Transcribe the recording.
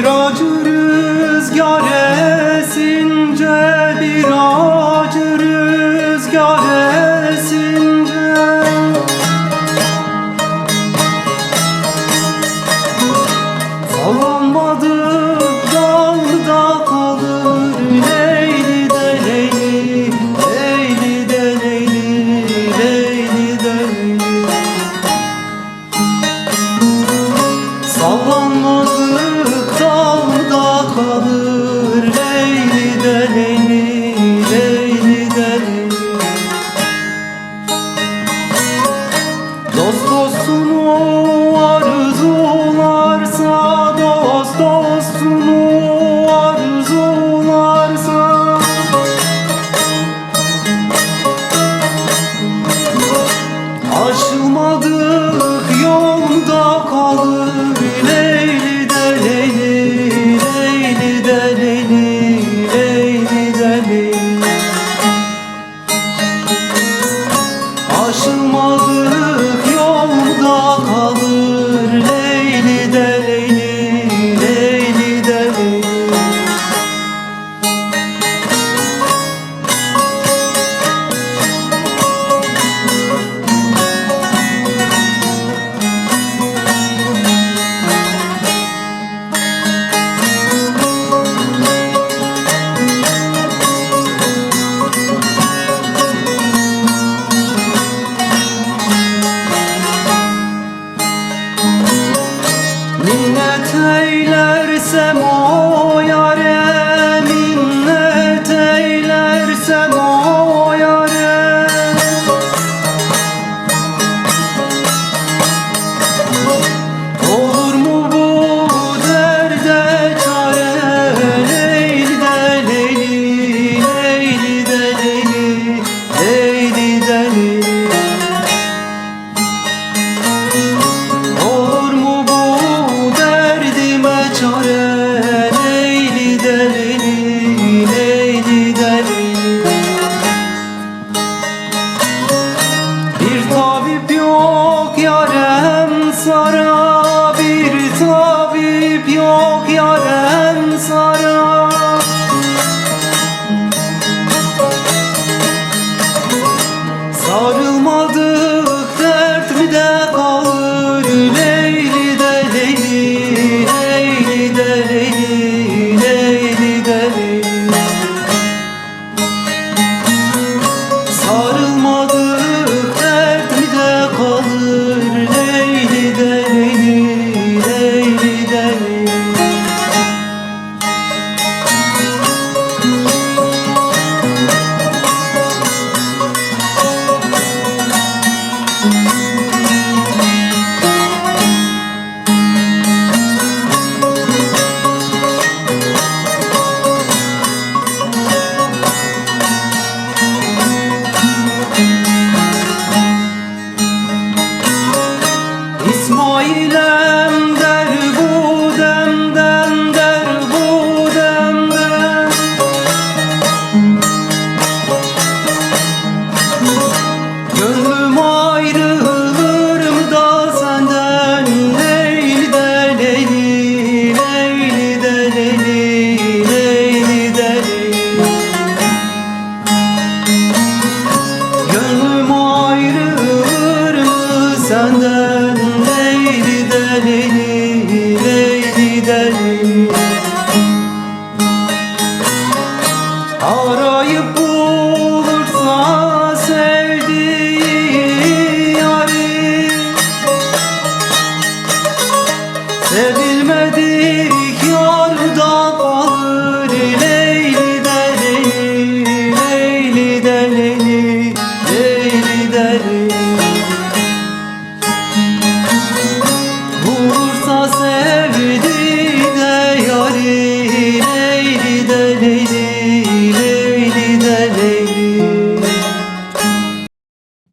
Bir acı rüzgar esince, bir acı rüzgar esince, sallanmadık dalda kalır Leyli de Leyli, Leyli de Leyli, Leyli de Leyli. Sallanmadık dalda kalır Leyli de Leyli, Leyli de Leyli. Dost dostunu arzularsa, dost dostunu arzularsa, aşılmadık yolda kalır Leyli de Leyli, Leyli de Leyli, Leyli de Leyli. Aşılmadık yolda kalır Leyli de Leyli, Leyli de Leyli. Minnet eylersem o yâre, minnet eylersem o yâre, olur mu bu derde çare Leyli de Leyli, Leyli de Leyli, Leyli de Leyli. Olur mu bu derdime çare Leyli de Leyli, Leyli de Leyli. Bir tabip yok yarem sara, bir tabip yok yarem sara. Sarılmadık dert mi de kalır Leyli de Leyli, Leyli de Leyli, Leyli de Leyli. Sarılmadık dert mi de kalır Leyli de Leyli, Leyli de Leyli. İsmail'em der bu demden, der bu demden. Gönlüm ayrılır mı da senden Leyli de Leyli, Leyli de Leyli, Leyli de Leyli. Gönlüm ayrılır mı senden